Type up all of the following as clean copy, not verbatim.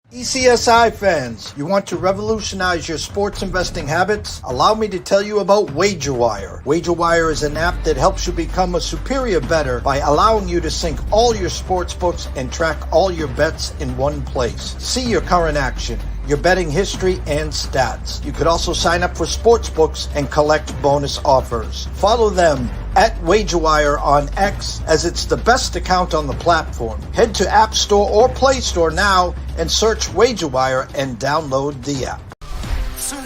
TPCSI fans, you want to revolutionize your sports investing habits? Allow me to tell you about WagerWire. WagerWire is an app that helps you become a superior bettor by allowing you to sync all your sports books and track all your bets in one place. See your current action, your betting history, and stats. You could also sign up for sports books and collect bonus offers. Follow them at WagerWire on X, as it's the best account on the platform. Head to App Store or Play Store now and search WagerWire and download the app. 2,000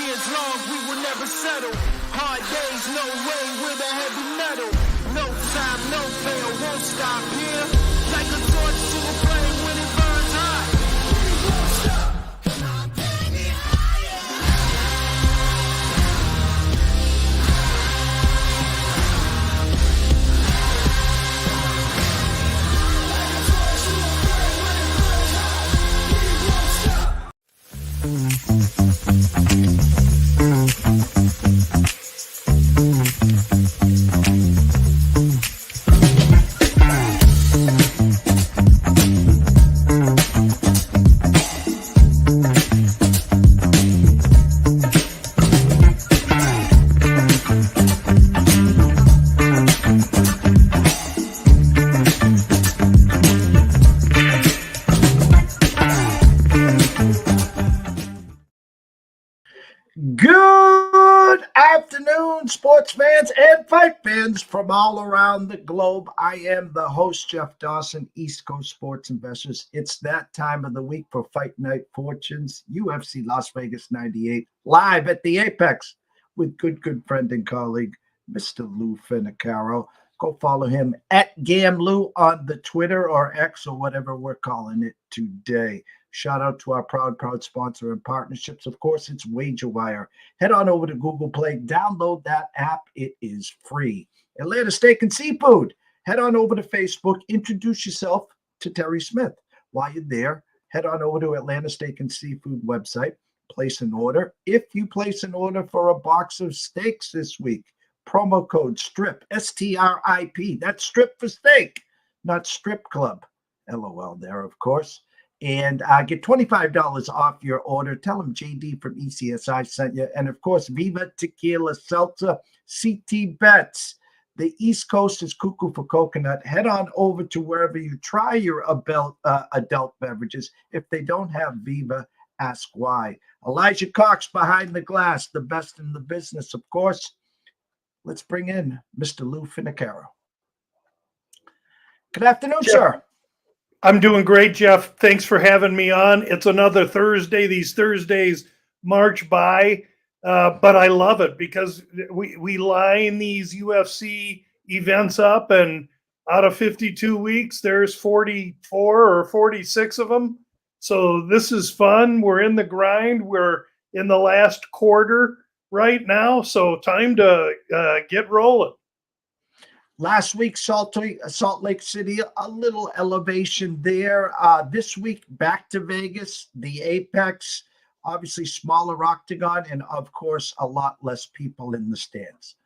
years long, we will never settle. Hard days, no way, with a heavy metal. No time, no fail, won't stop here. Like a torch to a flame when it burns hot. We won't stop. Come on, bring it higher. Like a torch to a flame when it burns hot. We won't stop. Good afternoon, sports fans and fight fans from all around the globe. I am the host, Jeff Dawson, East Coast Sports Investors. It's that time of the week for Fight Night Fortunes, UFC Las Vegas 98, live at the Apex with good friend and colleague, Mr. Lou Finocchiaro. Go follow him at GamLou on the Twitter or X or whatever we're calling it today. Shout out to our proud sponsor and partnerships. Of course, it's WagerWire. Head on over to Google Play. Download that app. It is free. Atlanta Steak and Seafood. Head on over to Facebook. Introduce yourself to Terry Smith. While you're there, head on over to Atlanta Steak and Seafood website. Place an order. If you place an order for a box of steaks this week, promo code STRIP, STRIP. That's strip for steak, not strip club. LOL there, of course. And get $25 off your order. Tell them JD from ECSI sent you. And, of course, Viva Tequila Seltzer, CT Bets. The East Coast is cuckoo for coconut. Head on over to wherever you try your adult beverages. If they don't have Viva, ask why. Elijah Cox behind the glass, the best in the business, of course. Let's bring in Mr. Lou Finocchiaro. Good afternoon, sir. I'm doing great, Jeff. Thanks for having me on. It's another Thursday. These Thursdays march by, but I love it because we line these UFC events up, and out of 52 weeks, there's 44 or 46 of them. So this is fun. We're in the grind. We're in the last quarter right now, so time to get rolling. Last week, Salt Lake City, a little elevation there. This week, back to Vegas, the Apex, obviously smaller octagon, and of course, a lot less people in the stands.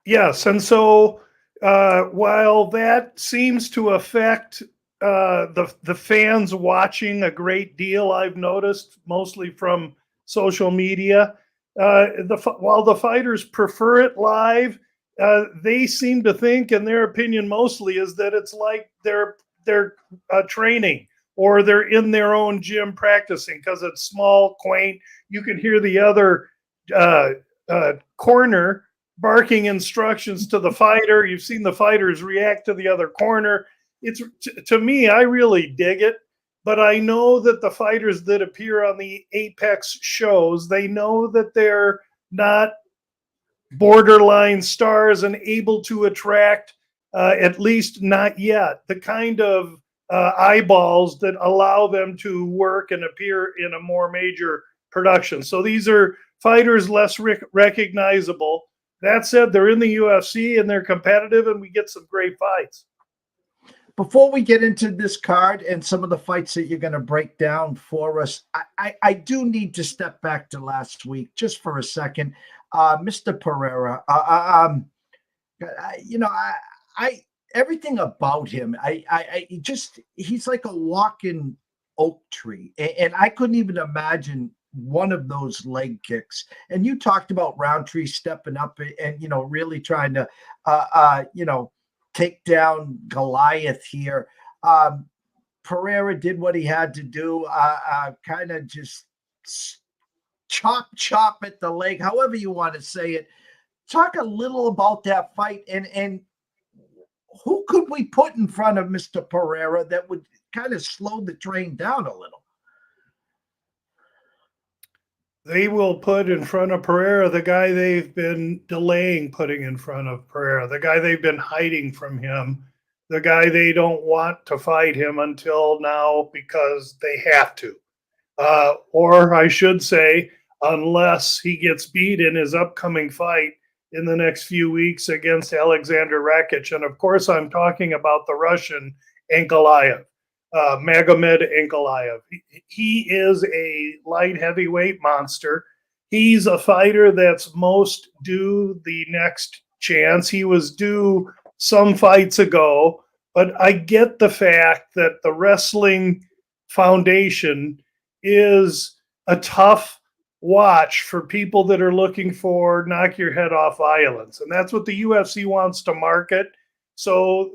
Yes, and so while that seems to affect the fans watching a great deal, I've noticed mostly from social media, while the fighters prefer it live, they seem to think, in their opinion mostly, is that it's like they're training or they're in their own gym practicing because it's small, quaint. You can hear the other corner barking instructions to the fighter. You've seen the fighters react to the other corner. It's to me, I really dig it. But I know that the fighters that appear on the Apex shows, they know that they're not borderline stars and able to attract, at least not yet, the kind of eyeballs that allow them to work and appear in a more major production. So these are fighters less recognizable. That said, they're in the UFC and they're competitive, and we get some great fights. Before we get into this card and some of the fights that you're going to break down for us, I do need to step back to last week just for a second. Mr. Pereira, everything about him, he's like a walking oak tree. And I couldn't even imagine one of those leg kicks. And you talked about Roundtree stepping up and, really trying to, take down Goliath here. Pereira did what he had to do, kind of just chop at the leg, however you want to say it. Talk a little about that fight and who could we put in front of Mr. Pereira that would kind of slow the train down a little? They will put in front of Pereira the guy they've been delaying putting in front of Pereira, the guy they've been hiding from him, the guy they don't want to fight him until now because they have to. Or I should say, unless he gets beat in his upcoming fight in the next few weeks against Alexander Rakic. And of course, I'm talking about the Russian Ankalaev, Magomed Ankalaev. He is a light heavyweight monster. He's a fighter that's most due the next chance. He was due some fights ago, but I get the fact that the Wrestling Foundation is a tough watch for people that are looking for knock your head off violence. And that's what the UFC wants to market. So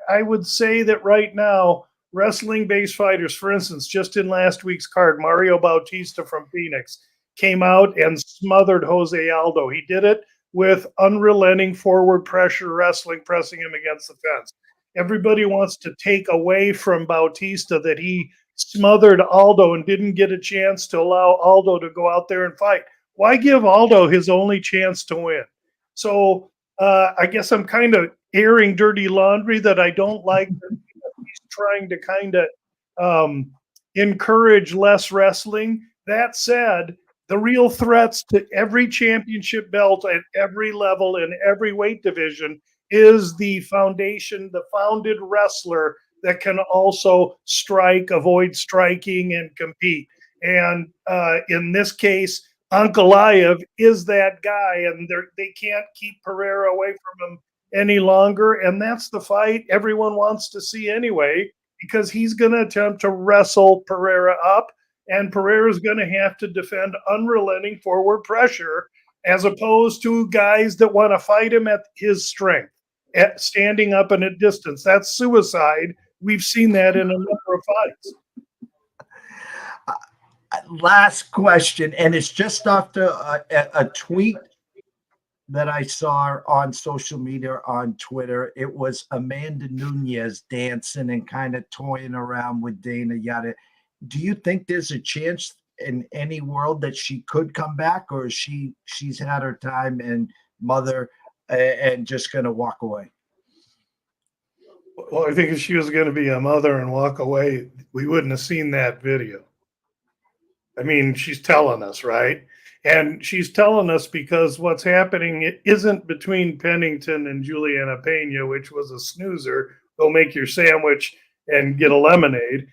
I would say that right now, wrestling-based fighters, for instance, just in last week's card, Mario Bautista from Phoenix came out and smothered Jose Aldo. He did it with unrelenting forward pressure wrestling, pressing him against the fence. Everybody wants to take away from Bautista that he smothered Aldo and didn't get a chance to allow Aldo to go out there and fight. Why give Aldo his only chance to win? So I guess I'm kind of airing dirty laundry that I don't like that he's trying to kind of encourage less wrestling. That said, the real threats to every championship belt at every level in every weight division is the foundation, the founded wrestler that can also strike, avoid striking, and compete. And in this case, Ankalaev is that guy, and they can't keep Pereira away from him any longer. And that's the fight everyone wants to see anyway, because he's going to attempt to wrestle Pereira up, and Pereira's going to have to defend unrelenting forward pressure, as opposed to guys that want to fight him at his strength, at standing up and at distance. That's suicide. We've seen that in a number of fights. Last question, and it's just after a tweet that I saw on social media on Twitter. It was Amanda Nunes dancing and kind of toying around with Dana Yada. Do you think there's a chance in any world that she could come back, or is she's had her time and mother and just going to walk away? Well, I think if she was going to be a mother and walk away, we wouldn't have seen that video. I mean, she's telling us, right? And she's telling us because what's happening, it isn't between Pennington and Juliana Pena, which was a snoozer. Go make your sandwich and get a lemonade.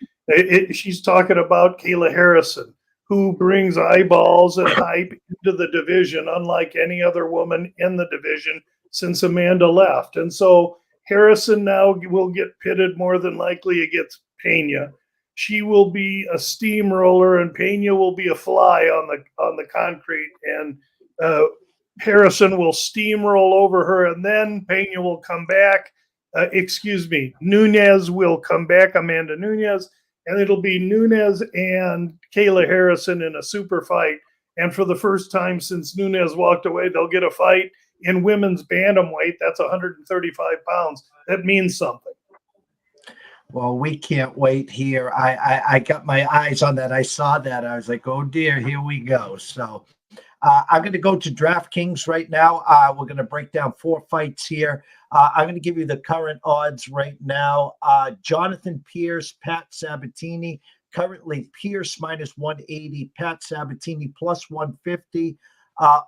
She's talking about Kayla Harrison, who brings eyeballs and hype into the division, unlike any other woman in the division since Amanda left. And so Harrison now will get pitted more than likely against Pena. She will be a steamroller, and Pena will be a fly on the concrete, and Harrison will steamroll over her, and then Pena will come back. Nunes will come back, Amanda Nunes, and it'll be Nunes and Kayla Harrison in a super fight. And for the first time since Nunes walked away, they'll get a fight in women's bantamweight. That's 135 pounds. That means something. Well, we can't wait here. I got my eyes on that. I saw that. I was like, oh, dear, here we go. So I'm going to go to DraftKings right now. We're going to break down 4 fights here. I'm going to give you the current odds right now. Jonathan Pierce, Pat Sabatini. Currently, Pierce -180, Pat Sabatini +150.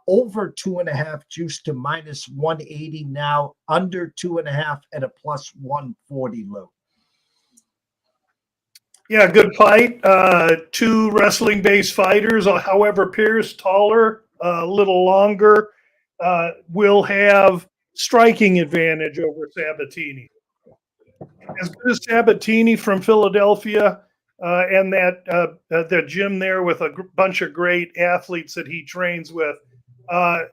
Over 2.5 juice to -180 now. Under 2.5 at a +140, Lou. Yeah, good fight. 2 wrestling-based fighters. However, Pierce, taller, a little longer, will have striking advantage over Sabatini. As good as Sabatini from Philadelphia and that gym there with a bunch of great athletes that he trains with, I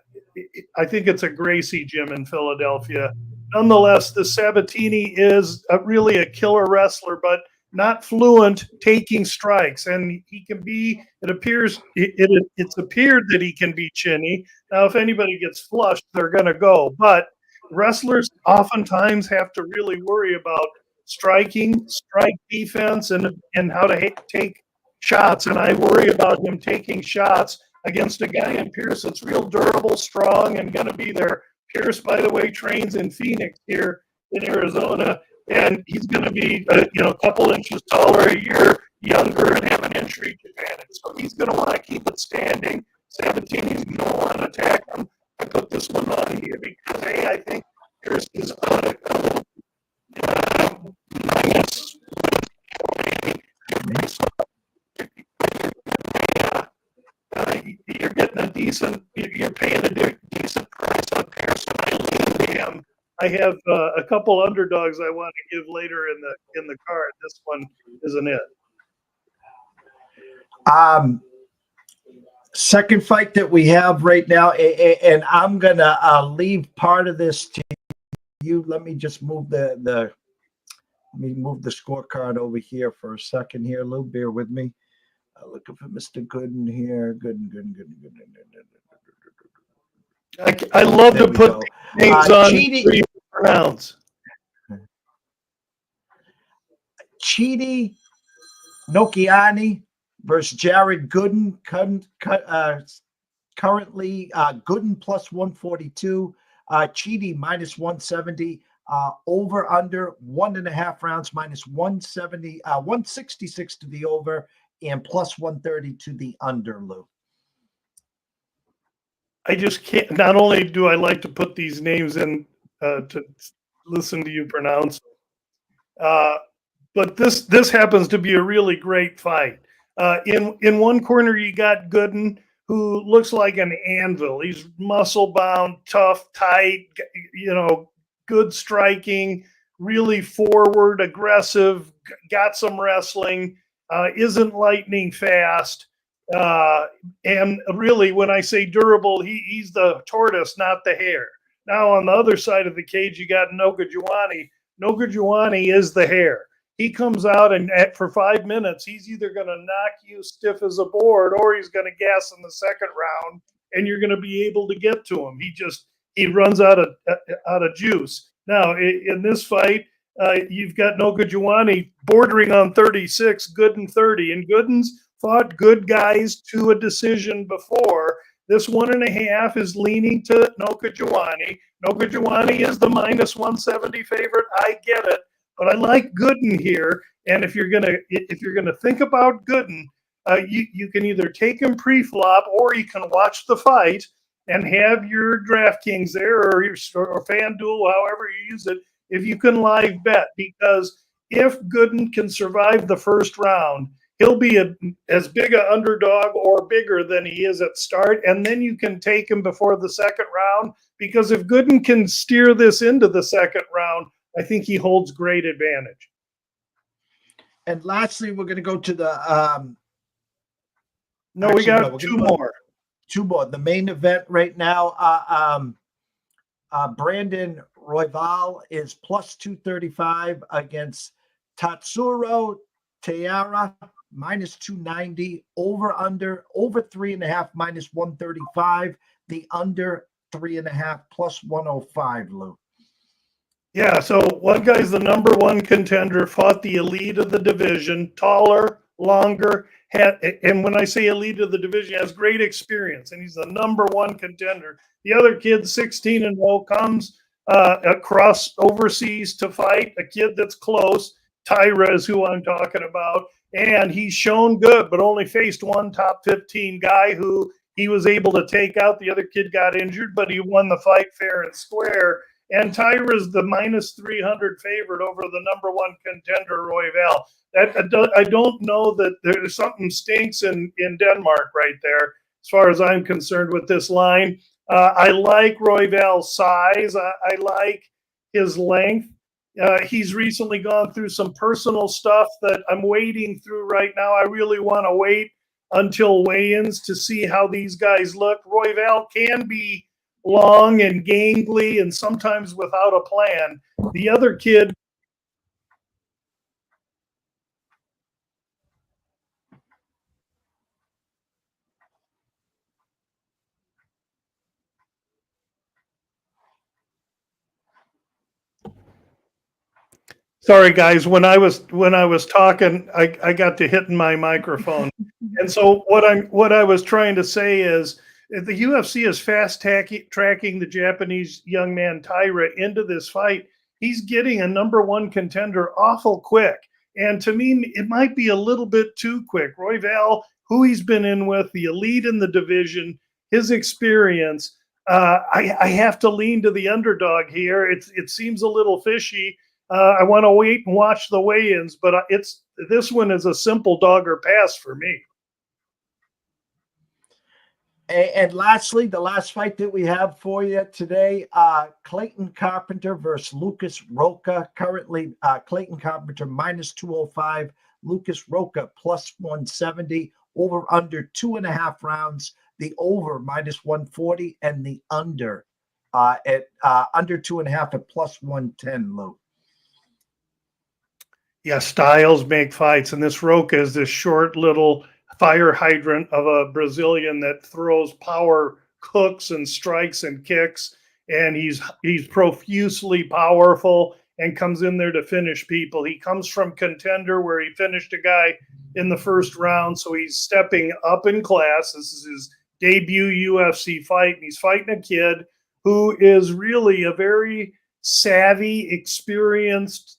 think it's a Gracie gym in Philadelphia. Nonetheless, the Sabatini is really a killer wrestler, but not fluent taking strikes, and he can be. It appears it's appeared that he can be chinny. Now, if anybody gets flushed, they're going to go. But wrestlers oftentimes have to really worry about striking, strike defense, and how to take shots. And I worry about him taking shots against a guy in Pierce that's real durable, strong, and going to be there. Pierce, by the way, trains in Phoenix here in Arizona, and he's going to be a couple inches taller a year, younger, and have an inch reach advantage. So he's going to want to keep it standing. Sabatini's going to want to attack him. I put this one on here because I think Pierce is on it. You're getting a decent. You're paying a decent price on Pierce, and I lean him. I have a couple underdogs I want to give later in the card. This one isn't it. Second fight that we have right now, and I'm gonna leave part of this to you. Let me just move the scorecard over here for a second here. Lou, bear with me. Looking for Mr. Gooden here. Gooden. I love to put names on Chidi rounds. Chidi Nokiani versus Jared Gooden. Currently, Gooden plus 142. Chidi minus 170. Over under 1.5 rounds minus 170, 166 to the over and plus 130 to the under, Lou. I just can't. Not only do I like to put these names in to listen to you pronounce, but this happens to be a really great fight. In one corner, you got Gooden, who looks like an anvil. He's muscle bound, tough, tight, good striking, really forward, aggressive, got some wrestling, isn't lightning fast. And really, when I say durable, he's the tortoise, not the hare. Now, on the other side of the cage, you got Nogujuani. Nogujuani is the hare. He comes out and for 5 minutes, he's either going to knock you stiff as a board or he's going to gas in the second round, and you're going to be able to get to him. He runs out of juice. Now, in this fight, you've got Nogujuani bordering on 36, Gooden 30, and Gooden's fought good guys to a decision before. This 1.5 is leaning to Nogujuani. Nogujuani is the minus 170 favorite. I get it, but I like Gooden here. And if you're gonna think about Gooden, you can either take him pre-flop or you can watch the fight and have your DraftKings there or FanDuel, however you use it, if you can live bet. Because if Gooden can survive the first round, he'll be as big an underdog or bigger than he is at start, and then you can take him before the second round, because if Gooden can steer this into the second round, I think he holds great advantage. And lastly, we're going to go to the we got two more. Two more. The main event right now, Brandon Royval is plus 235 against Tatsuro Taira, minus 290, over 3.5, minus 135, the under 3.5, plus 105, Lou. Yeah, so one guy's the number one contender, fought the elite of the division, taller, longer, and when I say elite of the division, has great experience, and he's the number one contender. The other kid, 16-0, comes across overseas to fight a kid that's close. Tyra is who I'm talking about. And he's shown good, but only faced one top 15 guy who he was able to take out. The other kid got injured, but he won the fight fair and square. And Tyra's the minus 300 favorite over the number one contender, Royval. I don't know that there's something stinks in Denmark right there, as far as I'm concerned with this line. I like Royval's size. I like his length. He's recently gone through some personal stuff that I'm wading through right now. I really want to wait until weigh-ins to see how these guys look. Royval can be long and gangly and sometimes without a plan. The other kid, sorry guys, when I was talking, I got to hitting my microphone. And so what I was trying to say is the UFC is fast tracking the Japanese young man Taira into this fight. He's getting a #1 contender awful quick. And to me, it might be a little bit too quick. Royval, who he's been in with, the elite in the division, his experience, I have to lean to the underdog here. It seems a little fishy. I want to wait and watch the weigh-ins, but this one is a simple dog or pass for me. And lastly, the last fight that we have for you today, Clayton Carpenter versus Lucas Roca. Currently, Clayton Carpenter -205, Lucas Roca +170, over under 2.5 rounds, the over -140, and the under at under 2.5 at +110, Lou. Yeah, styles make fights, and this Roca is this short little fire hydrant of a Brazilian that throws power hooks and strikes and kicks, and he's profusely powerful and comes in there to finish people. He comes from Contender, where he finished a guy in the first round, so he's stepping up in class. This is his debut UFC fight, and he's fighting a kid who is really a very savvy, experienced,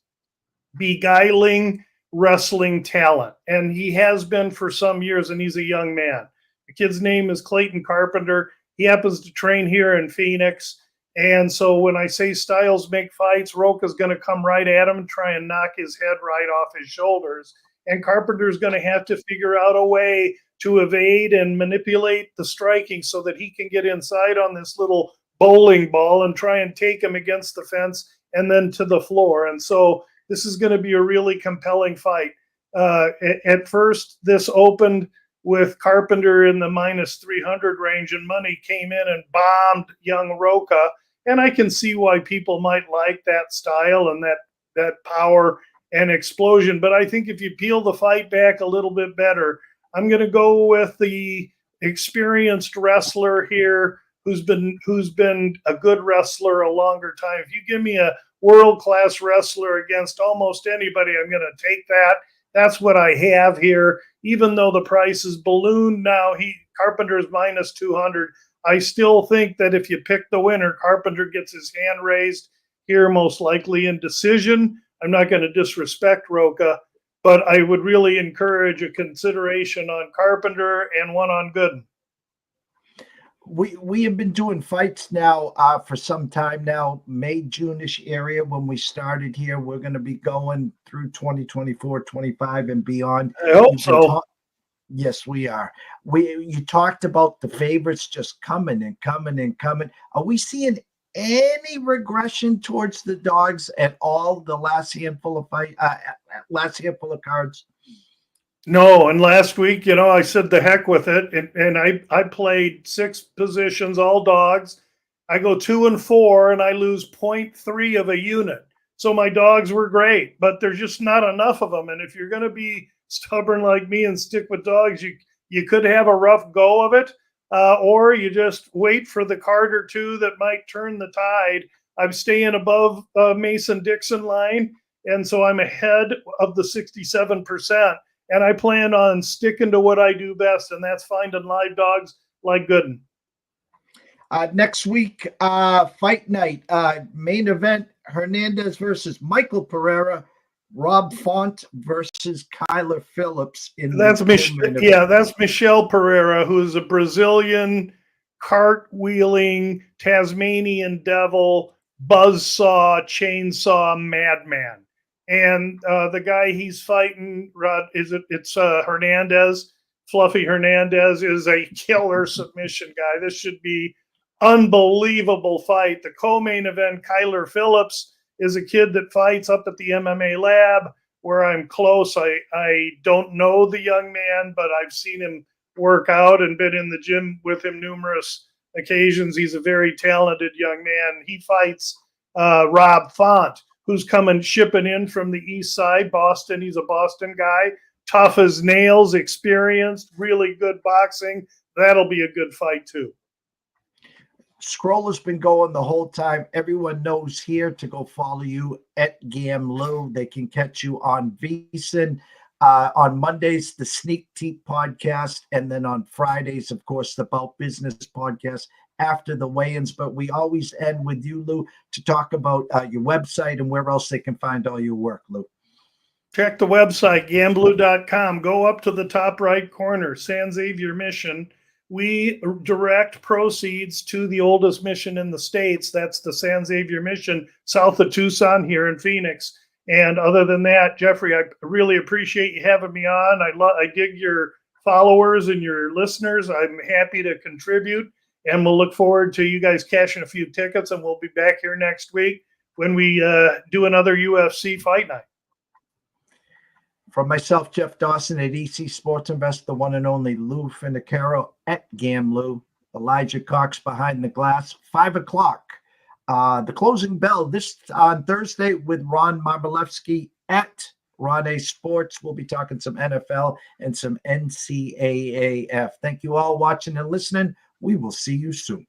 beguiling wrestling talent, and he has been for some years, and he's a young man. The kid's name is Clayton Carpenter. He happens to train here in Phoenix, and so when I say styles make fights, Roca's going to come right at him and try and knock his head right off his shoulders, and Carpenter's going to have to figure out a way to evade and manipulate the striking so that he can get inside on this little bowling ball and try and take him against the fence and then to the floor. And so this is going to be a really compelling fight. At first, this opened with Carpenter in the -300 range, and money came in and bombed young Roca. And I can see why people might like that style and that power and explosion. But I think if you peel the fight back a little bit better, I'm going to go with the experienced wrestler here who's been a good wrestler a longer time. If you give me a world-class wrestler against almost anybody, I'm going to take that. That's what I have here. Even though the price is ballooned now, Carpenter's -200. I still think that if you pick the winner, Carpenter gets his hand raised here, most likely in decision. I'm not going to disrespect Roca, but I would really encourage a consideration on Carpenter and one on Gooden. We have been doing fights now for some time now, May, June-ish area when we started here. We're going to be going through 2024, 25 and beyond. I hope so. Yes, we are. You talked about the favorites just coming and coming and coming. Are we seeing any regression towards the dogs at all the last handful of cards? No, and last week, I said the heck with it, and I played 6 positions, all dogs. I go 2-4, and I lose 0.3 of a unit. So my dogs were great, but there's just not enough of them. And if you're going to be stubborn like me and stick with dogs, you could have a rough go of it, or you just wait for the card or two that might turn the tide. I'm staying above Mason-Dixon line, and so I'm ahead of the 67%. And I plan on sticking to what I do best, and that's finding live dogs like Gooden. Next week, fight night, main event, Hernandez versus Michael Pereira, Rob Font versus Kyler Phillips. That's Michelle Pereira, who's a Brazilian cartwheeling Tasmanian devil, buzzsaw, chainsaw madman. And the guy he's fighting, it's Hernandez. Fluffy Hernandez is a killer submission guy. This should be unbelievable fight. The co-main event, Kyler Phillips is a kid that fights up at the MMA lab where I'm close. I don't know the young man, but I've seen him work out and been in the gym with him numerous occasions. He's a very talented young man. He fights Rob Font, who's shipping in from the east side, Boston. He's a Boston guy, tough as nails, experienced, really good boxing. That'll be a good fight too. Scroll has been going the whole time. Everyone knows here to go follow you at Gamlu. They can catch you on VSiN. On Mondays, the Sneak Teep podcast. And then on Fridays, of course, the About Business podcast after the weigh-ins. But we always end with you, Lou, to talk about your website and where else they can find all your work, Lou. Check the website, gamblu.com. Go up to the top right corner, San Xavier Mission. We direct proceeds to the oldest mission in the States. That's the San Xavier Mission, south of Tucson here in Phoenix. And other than that, Jeffrey, I really appreciate you having me on. I dig your followers and your listeners. I'm happy to contribute, and we'll look forward to you guys cashing a few tickets, and we'll be back here next week when we do another UFC Fight Night. From myself, Jeff Dawson at EC Sports Invest, the one and only Lou Finocchiaro at Gamlu, Elijah Cox behind the glass, 5 o'clock. The closing bell this on Thursday with Ron Marbalewski at Ron A Sports. We'll be talking some NFL and some NCAAF. Thank you all watching and listening. We will see you soon.